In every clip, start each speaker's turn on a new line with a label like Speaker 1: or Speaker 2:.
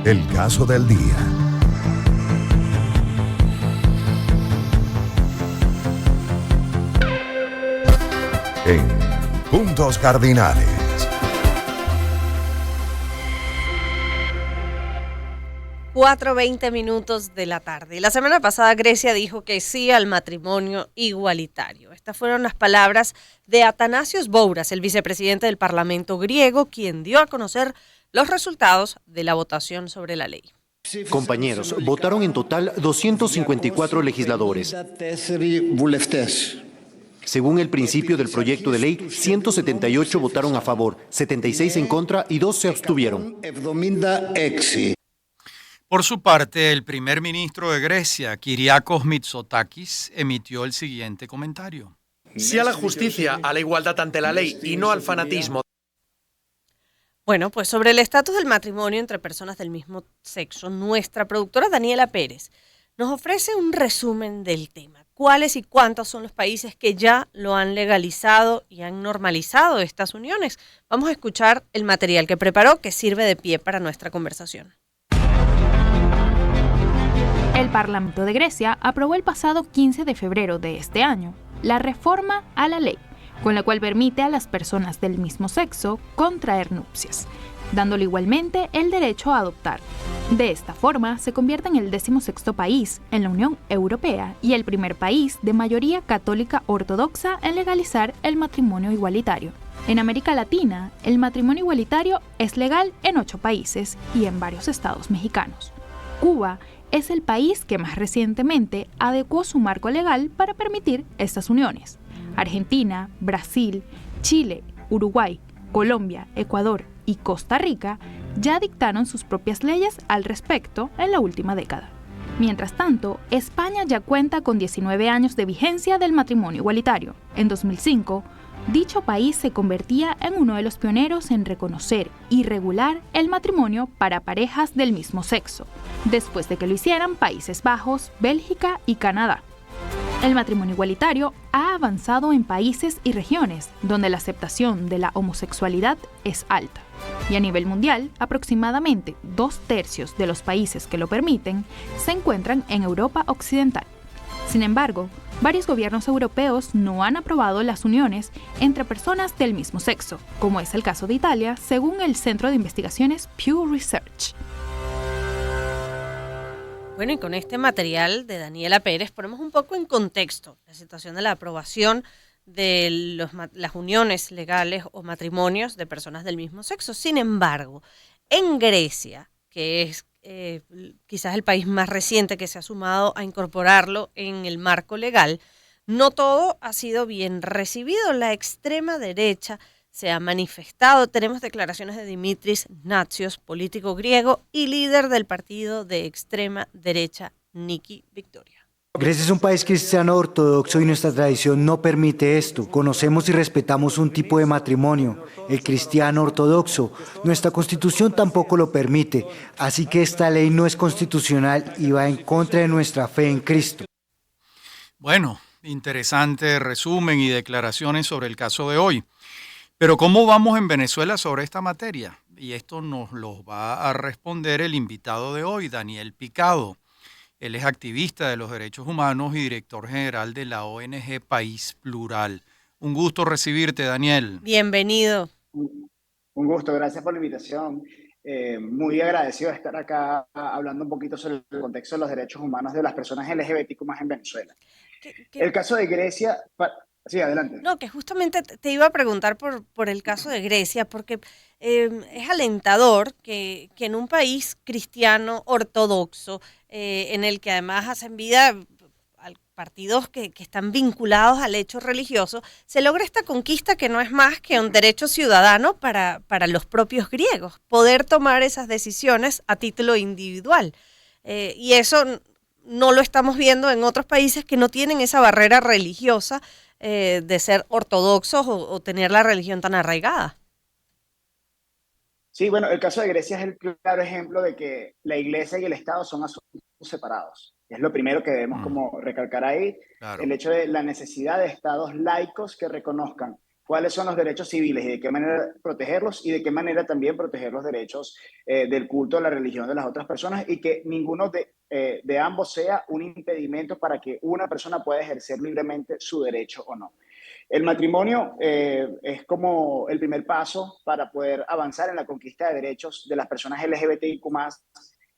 Speaker 1: El caso del día. En Puntos Cardinales.
Speaker 2: 4:20 de la tarde. La semana pasada Grecia dijo que sí al matrimonio igualitario. Estas fueron las palabras de Atanasios Bouras, el vicepresidente del Parlamento griego, quien dio a conocer los resultados de la votación sobre la ley.
Speaker 3: Compañeros, votaron en total 254 legisladores. Según el principio del proyecto de ley, 178 votaron a favor, 76 en contra y 2 se abstuvieron.
Speaker 4: Por su parte, el primer ministro de Grecia, Kyriakos Mitsotakis, emitió el siguiente comentario.
Speaker 5: Sí a la justicia, a la igualdad ante la ley y no al fanatismo.
Speaker 2: Bueno, pues sobre el estatus del matrimonio entre personas del mismo sexo, nuestra productora Daniela Pérez nos ofrece un resumen del tema. ¿Cuáles y cuántos son los países que ya lo han legalizado y han normalizado estas uniones? Vamos a escuchar el material que preparó, que sirve de pie para nuestra conversación.
Speaker 6: El Parlamento de Grecia aprobó el pasado 15 de febrero de este año la reforma a la ley, con la cual permite a las personas del mismo sexo contraer nupcias, dándole igualmente el derecho a adoptar. De esta forma, se convierte en el 16º país en la Unión Europea y el primer país de mayoría católica ortodoxa en legalizar el matrimonio igualitario. En América Latina, el matrimonio igualitario es legal en 8 países y en varios estados mexicanos. Cuba es el país que más recientemente adecuó su marco legal para permitir estas uniones. Argentina, Brasil, Chile, Uruguay, Colombia, Ecuador y Costa Rica ya dictaron sus propias leyes al respecto en la última década. Mientras tanto, España ya cuenta con 19 años de vigencia del matrimonio igualitario. En 2005, dicho país se convertía en uno de los pioneros en reconocer y regular el matrimonio para parejas del mismo sexo, después de que lo hicieran Países Bajos, Bélgica y Canadá. El matrimonio igualitario ha avanzado en países y regiones donde la aceptación de la homosexualidad es alta. Y a nivel mundial, aproximadamente 2/3 de los países que lo permiten se encuentran en Europa Occidental. Sin embargo, varios gobiernos europeos no han aprobado las uniones entre personas del mismo sexo, como es el caso de Italia, según el Centro de Investigaciones Pew Research.
Speaker 2: Bueno, y con este material de Daniela Pérez ponemos un poco en contexto la situación de la aprobación de las uniones legales o matrimonios de personas del mismo sexo. Sin embargo, en Grecia, que es quizás el país más reciente que se ha sumado a incorporarlo en el marco legal, no todo ha sido bien recibido. La extrema derecha se ha manifestado. Tenemos declaraciones de Dimitris Natsios, político griego y líder del partido de extrema derecha Niki Victoria.
Speaker 7: Grecia es un país cristiano ortodoxo y nuestra tradición no permite esto. Conocemos y respetamos un tipo de matrimonio, el cristiano ortodoxo. Nuestra constitución tampoco lo permite, así que esta ley no es constitucional y va en contra de nuestra fe en Cristo.
Speaker 4: Bueno, interesante resumen y declaraciones sobre el caso de hoy. Pero ¿cómo vamos en Venezuela sobre esta materia? Y esto nos lo va a responder el invitado de hoy, Daniel Picado. Él es activista de los derechos humanos y director general de la ONG País Plural. Un gusto recibirte, Daniel.
Speaker 2: Bienvenido.
Speaker 8: Un gusto, gracias por la invitación. Muy agradecido de estar acá hablando un poquito sobre el contexto de los derechos humanos de las personas LGBTQ+ en Venezuela. El caso de Grecia... Sí, adelante.
Speaker 2: No, que justamente te iba a preguntar por el caso de Grecia, porque es alentador que en un país cristiano ortodoxo, en el que además hacen vida a partidos que están vinculados al hecho religioso, se logra esta conquista que no es más que un derecho ciudadano para los propios griegos, poder tomar esas decisiones a título individual. Y eso no lo estamos viendo en otros países que no tienen esa barrera religiosa de ser ortodoxos o tener la religión tan arraigada.
Speaker 8: Sí, bueno, el caso de Grecia es el claro ejemplo de que la iglesia y el Estado son asuntos separados. Es lo primero que debemos como recalcar ahí, claro. El hecho de la necesidad de estados laicos que reconozcan cuáles son los derechos civiles y de qué manera protegerlos, y de qué manera también proteger los derechos del culto a la religión de las otras personas, y que ninguno de ambos sea un impedimento para que una persona pueda ejercer libremente su derecho o no. El matrimonio es como el primer paso para poder avanzar en la conquista de derechos de las personas LGBTIQ+.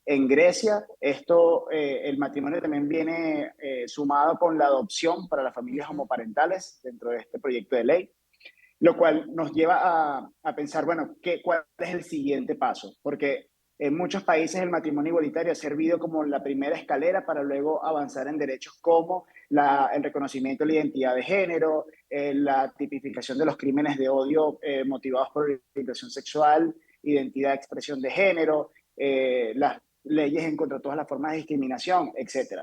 Speaker 8: En Grecia, el matrimonio también viene sumado con la adopción para las familias homoparentales dentro de este proyecto de ley, lo cual nos lleva a pensar, bueno, ¿cuál es el siguiente paso? Porque en muchos países el matrimonio igualitario ha servido como la primera escalera para luego avanzar en derechos como el reconocimiento de la identidad de género, la tipificación de los crímenes de odio motivados por orientación sexual, identidad de expresión de género, las leyes en contra de todas las formas de discriminación, etc.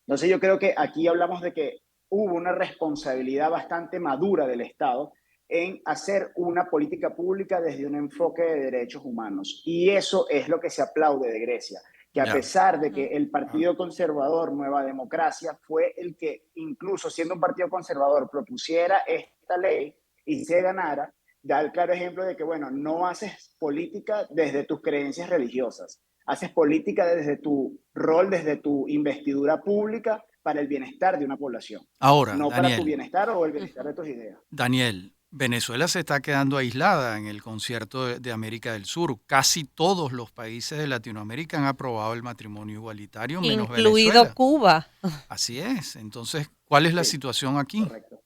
Speaker 8: Entonces yo creo que aquí hablamos de que hubo una responsabilidad bastante madura del Estado en hacer una política pública desde un enfoque de derechos humanos. Y eso es lo que se aplaude de Grecia, que a pesar de que el Partido Conservador Nueva Democracia fue el que, incluso siendo un partido conservador, propusiera esta ley y se ganara, da el claro ejemplo de que, bueno, no haces política desde tus creencias religiosas, haces política desde tu rol, desde tu investidura pública para el bienestar de una población.
Speaker 4: Ahora,
Speaker 8: no
Speaker 4: Daniel,
Speaker 8: para tu bienestar o el bienestar de tus ideas.
Speaker 4: Daniel, Venezuela se está quedando aislada en el concierto de América del Sur. Casi todos los países de Latinoamérica han aprobado el matrimonio igualitario, menos
Speaker 2: incluido
Speaker 4: Venezuela.
Speaker 2: Cuba.
Speaker 4: Así es. Entonces, ¿cuál es la situación aquí?
Speaker 8: Correcto.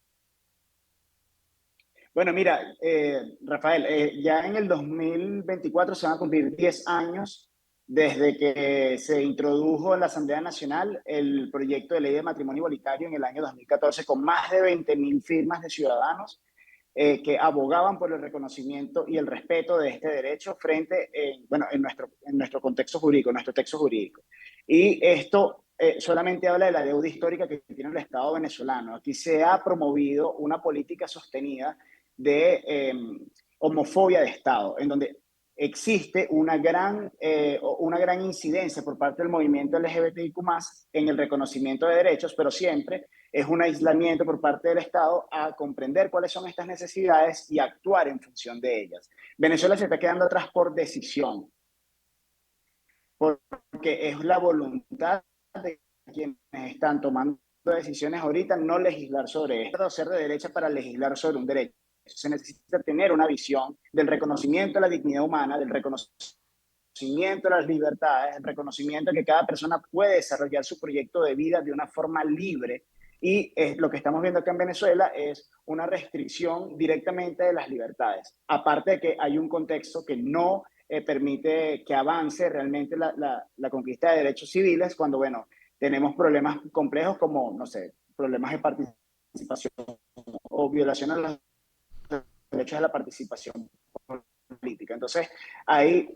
Speaker 8: Bueno, mira, Rafael, ya en el 2024 se van a cumplir 10 años desde que se introdujo en la Asamblea Nacional el proyecto de ley de matrimonio igualitario en el año 2014, con más de 20.000 firmas de ciudadanos que abogaban por el reconocimiento y el respeto de este derecho en nuestro contexto jurídico, en nuestro texto jurídico. Y esto solamente habla de la deuda histórica que tiene el Estado venezolano. Aquí se ha promovido una política sostenida de homofobia de Estado, en donde existe una gran incidencia por parte del movimiento LGBTIQ+, en el reconocimiento de derechos, pero siempre es un aislamiento por parte del Estado a comprender cuáles son estas necesidades y actuar en función de ellas. Venezuela se está quedando atrás por decisión, porque es la voluntad de quienes están tomando decisiones ahorita no legislar sobre esto, ser de derecha para legislar sobre un derecho. Se necesita tener una visión del reconocimiento de la dignidad humana, del reconocimiento de las libertades, el reconocimiento de que cada persona puede desarrollar su proyecto de vida de una forma libre. Y lo que estamos viendo acá en Venezuela es una restricción directamente de las libertades. Aparte de que hay un contexto que no permite que avance realmente la conquista de derechos civiles cuando, bueno, tenemos problemas complejos como, no sé, problemas de participación o violación a los derechos de la participación política. Entonces, hay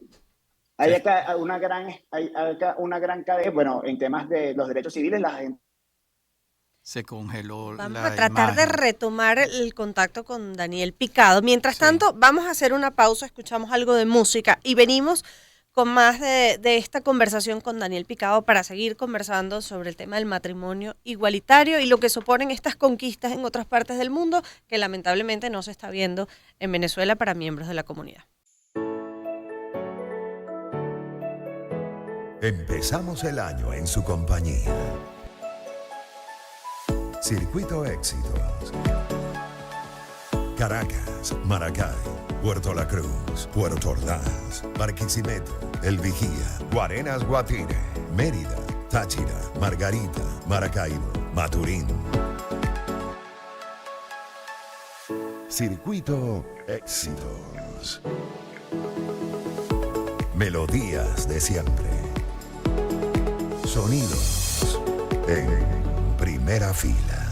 Speaker 8: acá una gran cadena, bueno, en temas de los derechos civiles, la gente
Speaker 4: se congeló la
Speaker 2: Vamos a tratar de
Speaker 4: imagen.
Speaker 2: retomar el contacto con Daniel Picado. Mientras tanto, vamos a hacer una pausa, escuchamos algo de música y venimos con más de esta conversación con Daniel Picado para seguir conversando sobre el tema del matrimonio igualitario y lo que suponen estas conquistas en otras partes del mundo que lamentablemente no se está viendo en Venezuela para miembros de la comunidad.
Speaker 1: Empezamos el año en su compañía. Circuito Éxitos. Caracas, Maracay, Puerto La Cruz, Puerto Ordaz, Barquisimeto, El Vigía, Guarenas, Guatire, Mérida, Táchira, Margarita, Maracaibo, Maturín. Circuito Éxitos. Melodías de siempre. Sonidos en primera fila.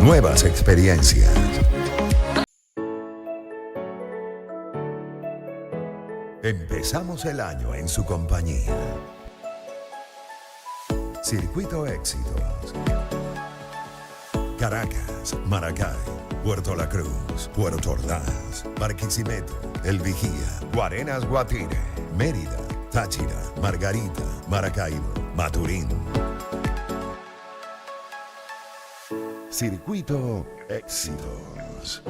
Speaker 1: nuevas experiencias. Empezamos el año en su compañía. Circuito Éxitos. Caracas, Maracay, Puerto La Cruz, Puerto Ordaz, Barquisimeto, El Vigía, Guarenas Guatire, Mérida, Táchira, Margarita, Maracaibo, Maturín. Circuito Éxitos.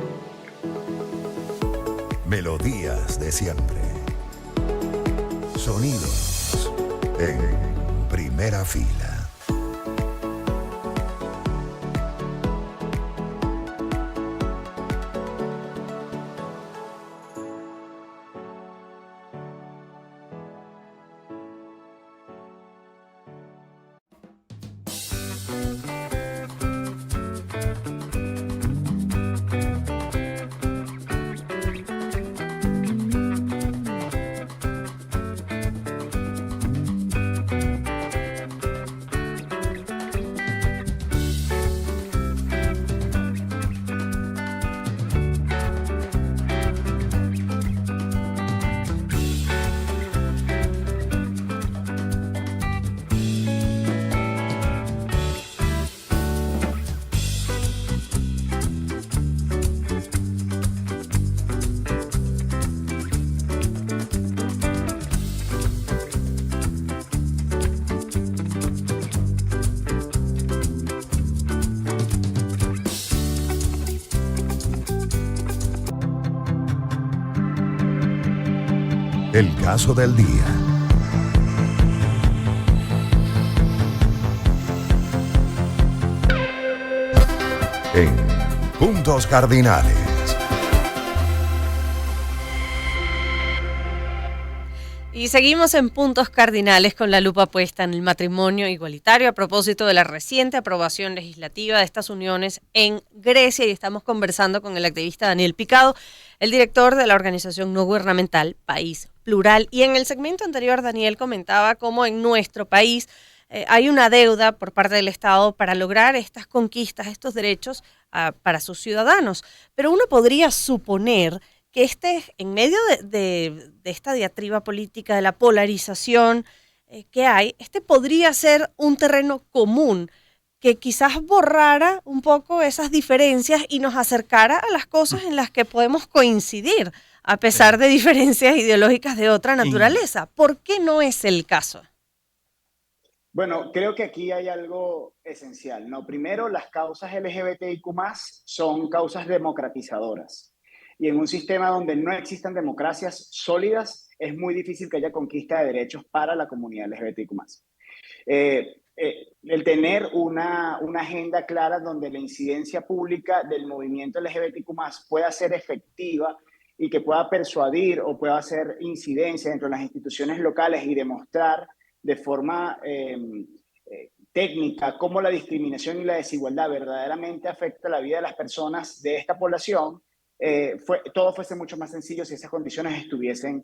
Speaker 1: Melodías de siempre. Sonidos en primera fila. El caso del día. En Puntos Cardinales.
Speaker 2: Y seguimos en Puntos Cardinales con la lupa puesta en el matrimonio igualitario a propósito de la reciente aprobación legislativa de estas uniones en Grecia, y estamos conversando con el activista Daniel Picado, el director de la organización no gubernamental País Plural. Y en el segmento anterior Daniel comentaba cómo en nuestro país hay una deuda por parte del Estado para lograr estas conquistas, estos derechos para sus ciudadanos. Pero uno podría suponer que en medio de esta diatriba política, de la polarización que hay, podría ser un terreno común que quizás borrara un poco esas diferencias y nos acercara a las cosas en las que podemos coincidir, a pesar de diferencias ideológicas de otra naturaleza. ¿Por qué no es el caso?
Speaker 8: Bueno, creo que aquí hay algo esencial, ¿no? Primero, las causas LGBTIQ+ son causas democratizadoras. Y en un sistema donde no existan democracias sólidas, es muy difícil que haya conquista de derechos para la comunidad LGBTIQ+. El tener una agenda clara donde la incidencia pública del movimiento LGBTIQ+ pueda ser efectiva y que pueda persuadir o pueda hacer incidencia dentro de las instituciones locales y demostrar de forma técnica cómo la discriminación y la desigualdad verdaderamente afecta la vida de las personas de esta población, todo fuese mucho más sencillo si esas condiciones estuviesen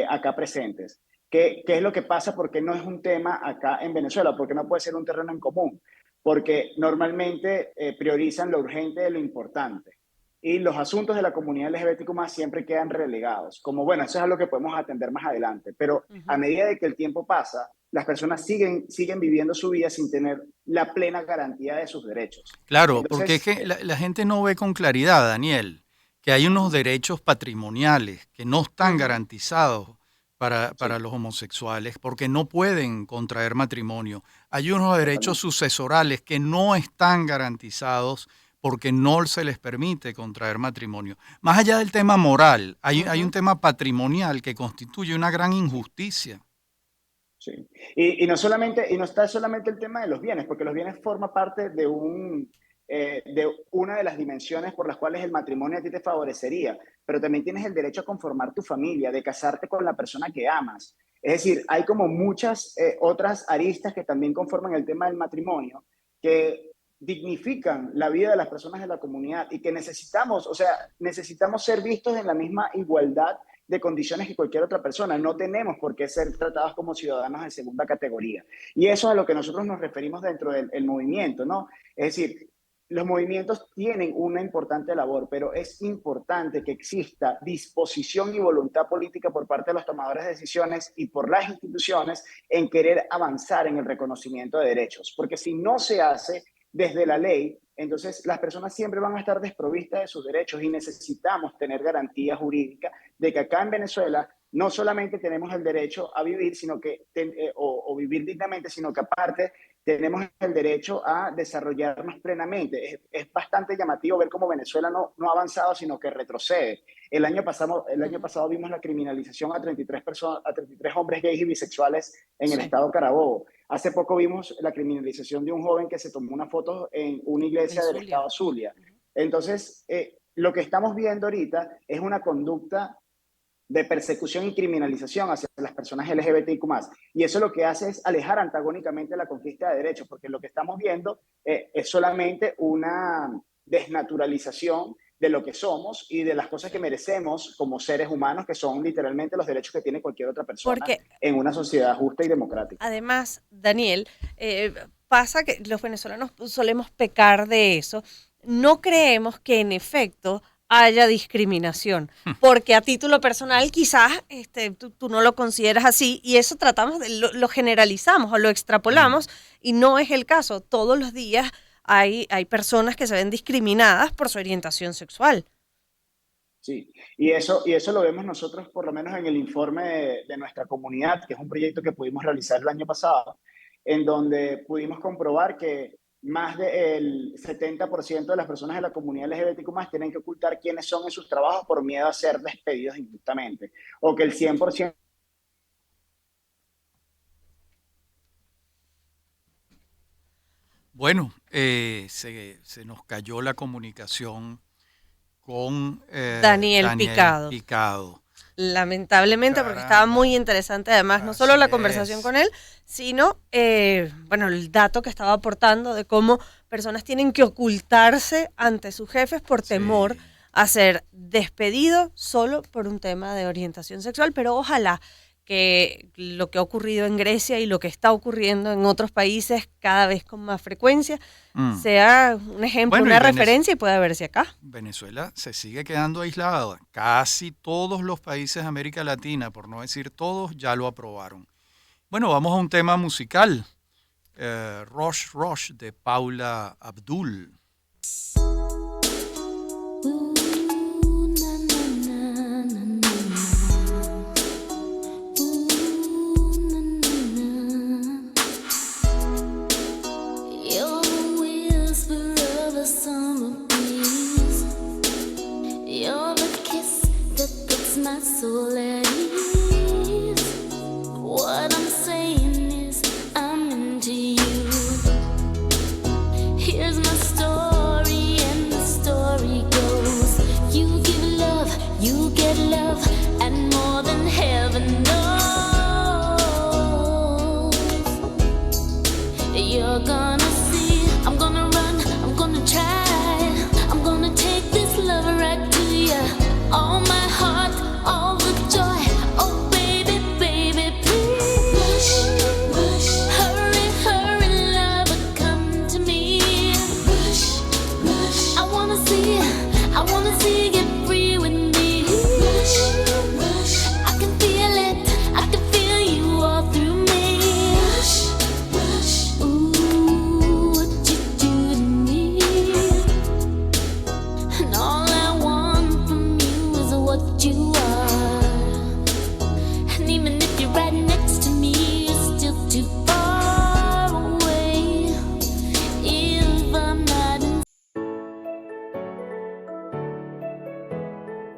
Speaker 8: acá presentes. ¿Qué es lo que pasa? Porque no es un tema acá en Venezuela, porque no puede ser un terreno en común, porque normalmente priorizan lo urgente de lo importante. Y los asuntos de la comunidad LGBTQ+ siempre quedan relegados, como bueno, eso es algo que podemos atender más adelante, pero a medida de que el tiempo pasa, las personas siguen viviendo su vida sin tener la plena garantía de sus derechos.
Speaker 4: Claro,
Speaker 8: Entonces,
Speaker 4: porque es que la gente no ve con claridad, Daniel, que hay unos derechos patrimoniales que no están garantizados para los homosexuales porque no pueden contraer matrimonio. Hay unos derechos sucesorales que no están garantizados porque no se les permite contraer matrimonio. Más allá del tema moral, hay un tema patrimonial que constituye una gran injusticia.
Speaker 8: Sí. Y no está solamente el tema de los bienes, porque los bienes forman parte de una de las dimensiones por las cuales el matrimonio a ti te favorecería, pero también tienes el derecho a conformar tu familia, de casarte con la persona que amas. Es decir, hay como muchas otras aristas que también conforman el tema del matrimonio, que dignifican la vida de las personas de la comunidad y que necesitamos ser vistos en la misma igualdad de condiciones que cualquier otra persona. No tenemos por qué ser tratados como ciudadanos de segunda categoría. Y eso es a lo que nosotros nos referimos dentro del movimiento, ¿no? Es decir, los movimientos tienen una importante labor, pero es importante que exista disposición y voluntad política por parte de los tomadores de decisiones y por las instituciones en querer avanzar en el reconocimiento de derechos. Porque si no se hace desde la ley, entonces las personas siempre van a estar desprovistas de sus derechos y necesitamos tener garantía jurídica de que acá en Venezuela no solamente tenemos el derecho a vivir, sino que, o vivir dignamente, sino que aparte tenemos el derecho a desarrollarnos plenamente. Es bastante llamativo ver cómo Venezuela no ha avanzado, sino que retrocede. El año pasado vimos la criminalización a 33 hombres gays y bisexuales en el estado Carabobo. Hace poco vimos la criminalización de un joven que se tomó una foto en una iglesia del estado Zulia. Entonces, lo que estamos viendo ahorita es una conducta de persecución y criminalización hacia las personas LGBTIQ+. Y eso lo que hace es alejar antagónicamente la conquista de derechos, porque lo que estamos viendo es solamente una desnaturalización de lo que somos y de las cosas que merecemos como seres humanos, que son literalmente los derechos que tiene cualquier otra persona en una sociedad justa y democrática.
Speaker 2: Además, Daniel, pasa que los venezolanos solemos pecar de eso. No creemos que en efecto haya discriminación, porque a título personal quizás tú no lo consideras así y eso tratamos de lo generalizamos o lo extrapolamos y no es el caso. Todos los días hay personas que se ven discriminadas por su orientación sexual.
Speaker 8: Sí, y eso lo vemos nosotros por lo menos en el informe de nuestra comunidad, que es un proyecto que pudimos realizar el año pasado, en donde pudimos comprobar que más del 70% de las personas de la comunidad LGBTQ+ tienen que ocultar quiénes son en sus trabajos por miedo a ser despedidos injustamente, o que el 100%...
Speaker 4: Bueno, se nos cayó la comunicación con
Speaker 2: Daniel
Speaker 4: Picado.
Speaker 2: Lamentablemente, porque estaba muy interesante además, no solo la conversación con él, sino el dato que estaba aportando de cómo personas tienen que ocultarse ante sus jefes por temor a ser despedido solo por un tema de orientación sexual, pero ojalá que lo que ha ocurrido en Grecia y lo que está ocurriendo en otros países cada vez con más frecuencia sea un ejemplo, una referencia y pueda verse acá.
Speaker 4: Venezuela se sigue quedando aislada. Casi todos los países de América Latina, por no decir todos, ya lo aprobaron. Bueno, vamos a un tema musical. Rush Rush de Paula Abdul.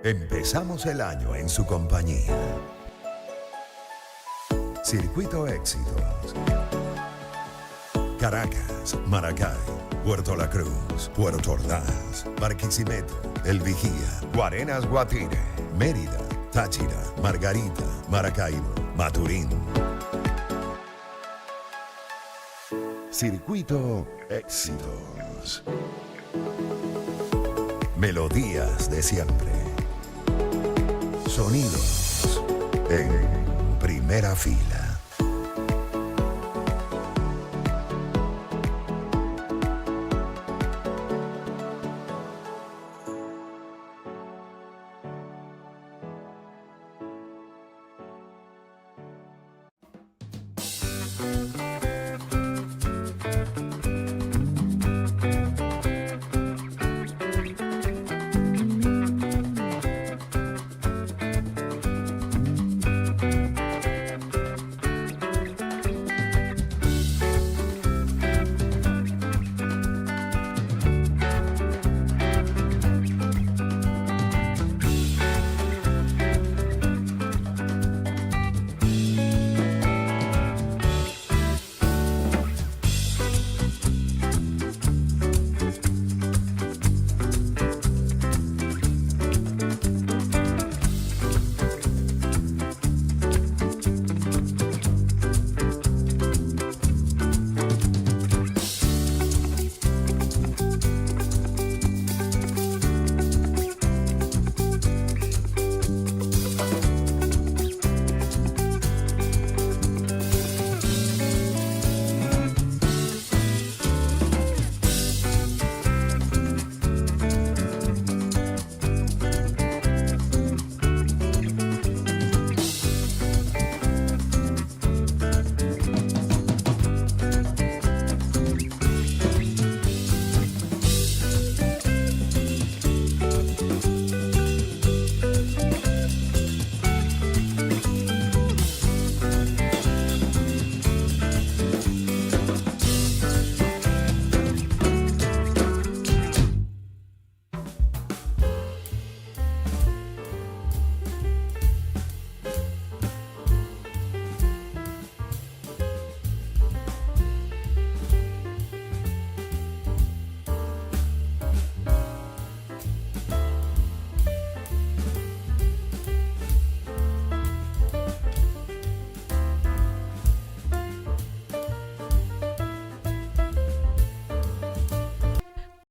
Speaker 1: Empezamos el año en su compañía. Circuito Éxitos. Caracas, Maracay, Puerto La Cruz, Puerto Ordaz, Barquisimeto, El Vigía, Guarenas Guatire, Mérida, Táchira, Margarita, Maracaibo, Maturín. Circuito Éxitos. Melodías de siempre. Sonidos en primera fila.